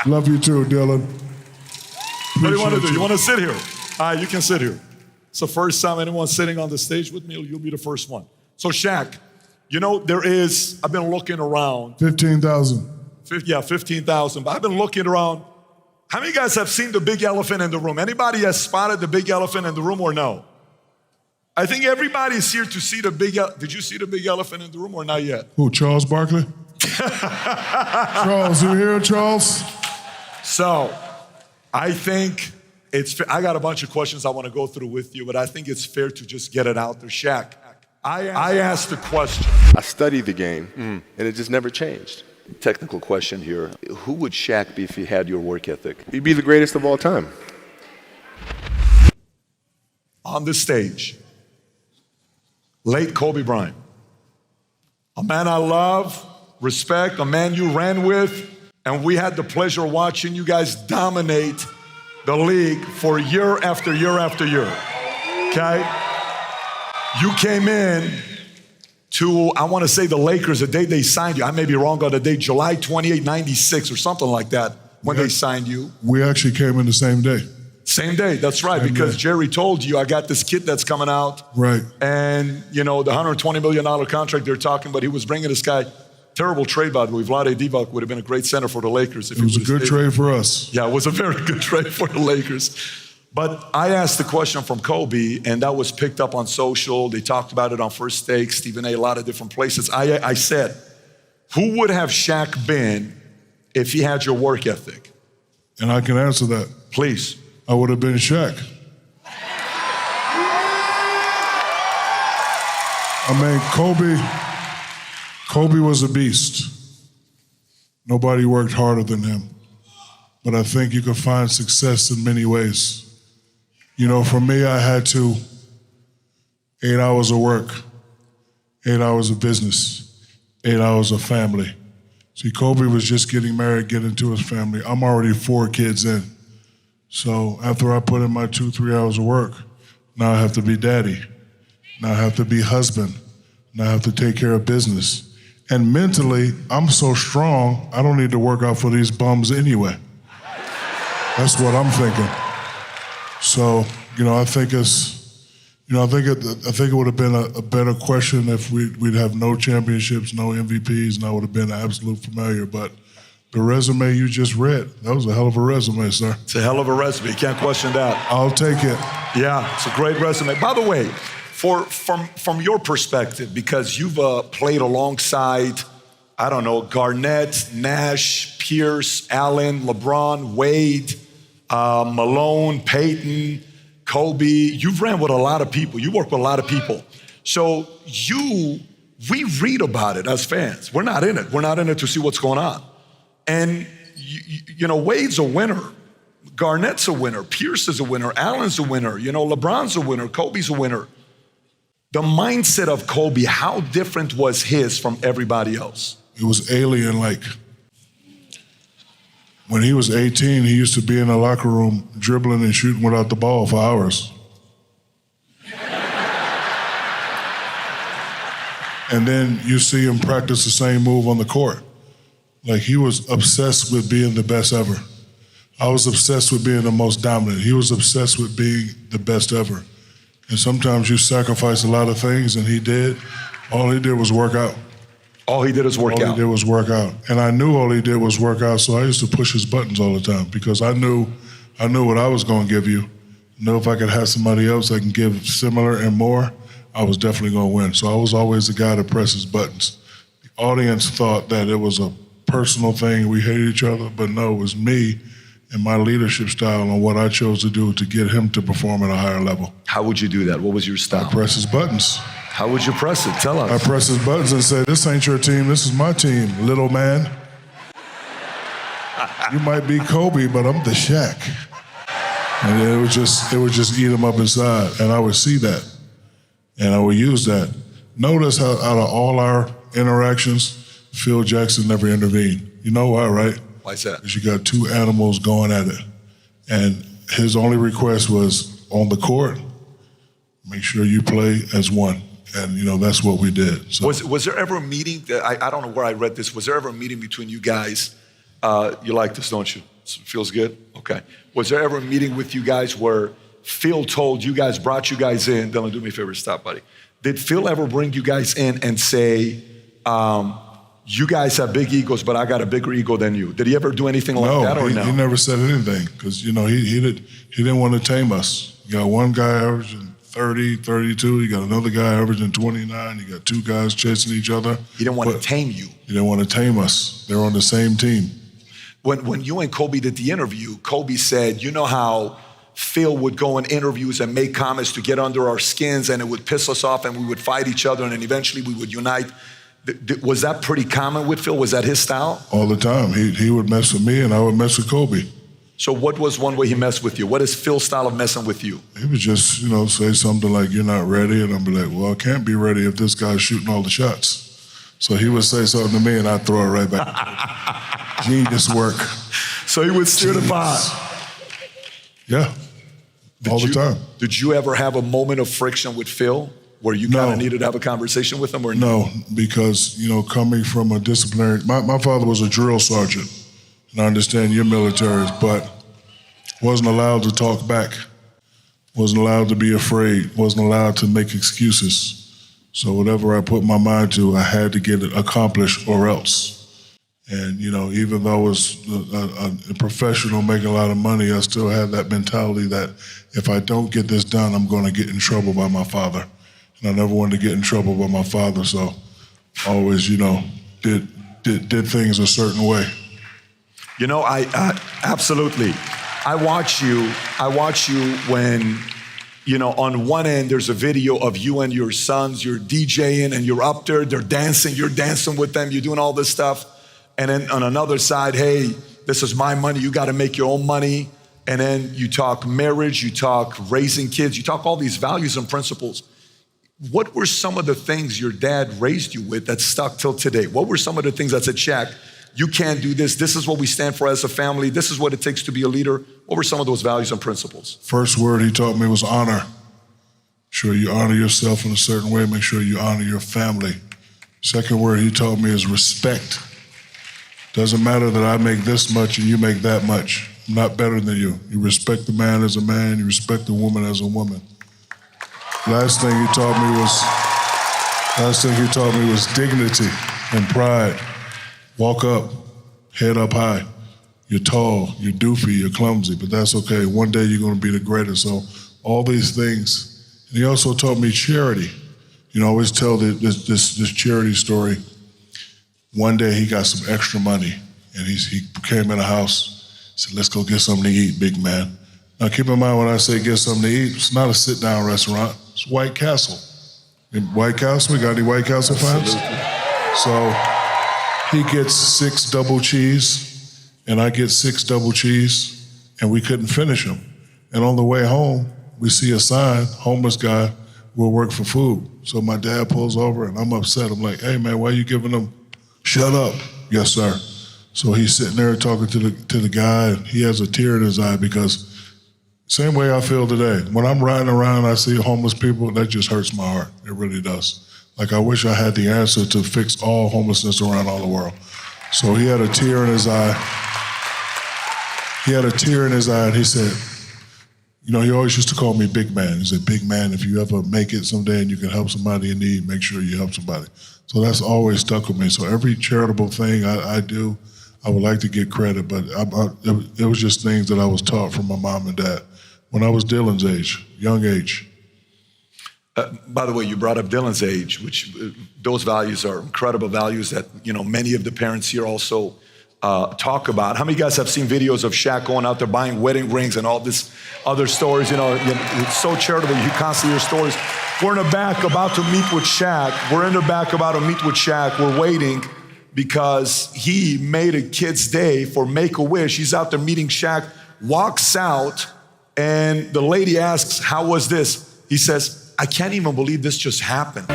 Love you too, Dylan. What do you want to do? You want to sit here? All right, you can sit here. It's the first time anyone's sitting on the stage with me. You'll be the first one. So SHAQ, you know, I've been looking around. 15,000. 15,000, but I've been looking around. How many of you guys have seen the big elephant in the room? Anybody has spotted the big elephant in the room or no? I think everybody's here to see the big Did you see the big elephant in the room or not yet? Who, Charles Barkley? Charles, you here, Charles? So, I think I got a bunch of questions I want to go through with you, but I think it's fair to just get it out there. SHAQ, I asked the question. I studied the game, and it just never changed. Technical question here. Who would SHAQ be if he had your work ethic? He'd be the greatest of all time. On the stage, late Kobe Bryant. A man I love, respect, a man you ran with, and we had the pleasure of watching you guys dominate the league for year after year after year, okay? You came in to, I want to say the Lakers, the day they signed you. I may be wrong on the date, July 28, 96 or something like that when they signed you. We actually came in the same day. Same day, that's right, Same because day. Jerry told you, I got this kid that's coming out. Right. And, you know, the $120 million contract they're talking about, he was bringing this guy. Terrible trade, by the way. Vlade Divac would have been a great center for the Lakers. If It was a good trade for us. Yeah, it was a very good trade for the Lakers. But I asked the question from Kobe, and that was picked up on social. They talked about it on First Take, Stephen A, a lot of different places. I said, who would have SHAQ been if he had your work ethic? And I can answer that. Please. I would have been SHAQ. I mean, Kobe was a beast. Nobody worked harder than him. But I think you could find success in many ways. You know, for me, I had 8 hours of work, 8 hours of business, 8 hours of family. See, Kobe was just getting married, getting into his family. I'm already 4 kids in. So after I put in my 2-3 hours of work, now I have to be daddy. Now I have to be husband. Now I have to take care of business. And mentally, I'm so strong, I don't need to work out for these bums anyway. That's what I'm thinking. So, you know, I think it would have been a better question if we'd have no championships, no MVPs, and I would have been an absolute familiar. But the resume you just read, that was a hell of a resume, sir. It's a hell of a resume. You can't question that. I'll take it. Yeah, it's a great resume. By the way, from your perspective, because you've played alongside, I don't know, Garnett, Nash, Pierce, Allen, LeBron, Wade, Malone, Peyton, Kobe. You've ran with a lot of people. You work with a lot of people. So we read about it as fans. We're not in it. We're not in it to see what's going on. And, you know, Wade's a winner. Garnett's a winner. Pierce is a winner. Allen's a winner. You know, LeBron's a winner. Kobe's a winner. The mindset of Kobe, how different was his from everybody else? It was alien-like. When he was 18, he used to be in the locker room dribbling and shooting without the ball for hours. And then you see him practice the same move on the court. Like, he was obsessed with being the best ever. I was obsessed with being the most dominant. He was obsessed with being the best ever. And sometimes you sacrifice a lot of things, and he did. All he did was work out. All he did is work out. All he did was work out. And I knew all he did was work out, so I used to push his buttons all the time because I knew what I was going to give you. I knew if I could have somebody else that can give similar and more, I was definitely going to win. So I was always the guy that presses buttons. The audience thought that it was a personal thing, we hated each other, but no, it was me and my leadership style and what I chose to do to get him to perform at a higher level. How would you do that? What was your style? I press his buttons. How would you press it? Tell us. I press his buttons and say, this ain't your team, this is my team, little man. You might be Kobe, but I'm the SHAQ. And it would just eat him up inside. And I would see that. And I would use that. Notice how out of all our interactions, Phil Jackson never intervened. You know why, right? Why is that? Because you got 2 animals going at it. And his only request was, on the court, make sure you play as one. And that's what we did. So. Was there ever a meeting, I don't know where I read this, was there ever a meeting between you guys? You like this, don't you? It feels good? Okay. Was there ever a meeting with you guys where Phil told you guys, brought you guys in, Dylan, do me a favor, stop, buddy. Did Phil ever bring you guys in and say, you guys have big egos, but I got a bigger ego than you? Did he ever do anything like that or no? He never said anything because, he didn't want to tame us. You got one guy averaging 30, 32. You got another guy averaging 29. You got two guys chasing each other. He didn't want to tame you. He didn't want to tame us. They're on the same team. When you and Kobe did the interview, Kobe said, you know how Phil would go in interviews and make comments to get under our skins and it would piss us off and we would fight each other and then eventually we would unite. Was that pretty common with Phil? Was that his style? All the time. He would mess with me and I would mess with Kobe. So what was one way he messed with you? What is Phil's style of messing with you? He would just, say something like, you're not ready. And I'd be like, well, I can't be ready if this guy's shooting all the shots. So he would say something to me and I'd throw it right back. Genius work. So he would steer the pot. Yeah, all the time. Did you ever have a moment of friction with Phil where you kind of needed to have a conversation with him or no? No, because, coming from a disciplinary, my father was a drill sergeant, and I understand you're military, but wasn't allowed to talk back, wasn't allowed to be afraid, wasn't allowed to make excuses. So whatever I put my mind to, I had to get it accomplished or else. And, even though I was a professional making a lot of money, I still had that mentality that if I don't get this done, I'm going to get in trouble by my father. And I never wanted to get in trouble by my father, so I always, did things a certain way. I absolutely. I watch you when, on one end, there's a video of you and your sons, you're DJing and you're up there, they're dancing, you're dancing with them, you're doing all this stuff. And then on another side, hey, this is my money, you gotta make your own money. And then you talk marriage, you talk raising kids, you talk all these values and principles. What were some of the things your dad raised you with that stuck till today? What were some of the things that said, SHAQ, you can't do this, this is what we stand for as a family, this is what it takes to be a leader? What were some of those values and principles? First word he taught me was honor. Make sure you honor yourself in a certain way, make sure you honor your family. Second word he taught me is respect. Doesn't matter that I make this much and you make that much. I'm not better than you. You respect the man as a man, you respect the woman as a woman. Last thing he taught me was dignity and pride. Walk up, head up high. You're tall, you're doofy, you're clumsy, but that's okay. One day you're gonna be the greatest. So all these things. And he also taught me charity. I always tell this charity story. One day he got some extra money and he came in the house, said, let's go get something to eat, big man. Now keep in mind when I say get something to eat, it's not a sit-down restaurant, it's White Castle. In White Castle, we got any White Castle fans? So he gets 6 double cheese and I get 6 double cheese and we couldn't finish them. And on the way home, we see a sign, homeless guy will work for food. So my dad pulls over and I'm upset. I'm like, hey man, why are you giving them? Shut up. Yes, sir. So he's sitting there talking to the guy, and he has a tear in his eye because same way I feel today. When I'm riding around and I see homeless people, that just hurts my heart. It really does. Like I wish I had the answer to fix all homelessness around all the world. So he had a tear in his eye. And he said, he always used to call me big man. He said, big man, if you ever make it someday and you can help somebody in need, make sure you help somebody. So that's always stuck with me. So every charitable thing I do, I would like to get credit, but it was just things that I was taught from my mom and dad when I was Dylan's age, young age. By the way, you brought up Dylan's age, which those values are incredible values that many of the parents here also talk about. How many of you guys have seen videos of SHAQ going out there buying wedding rings and all this other stories? It's so charitable. You constantly hear stories. We're in the back about to meet with SHAQ. We're waiting because he made a kid's day for Make-A-Wish. He's out there meeting SHAQ, walks out, and the lady asks, how was this? He says, I can't even believe this just happened.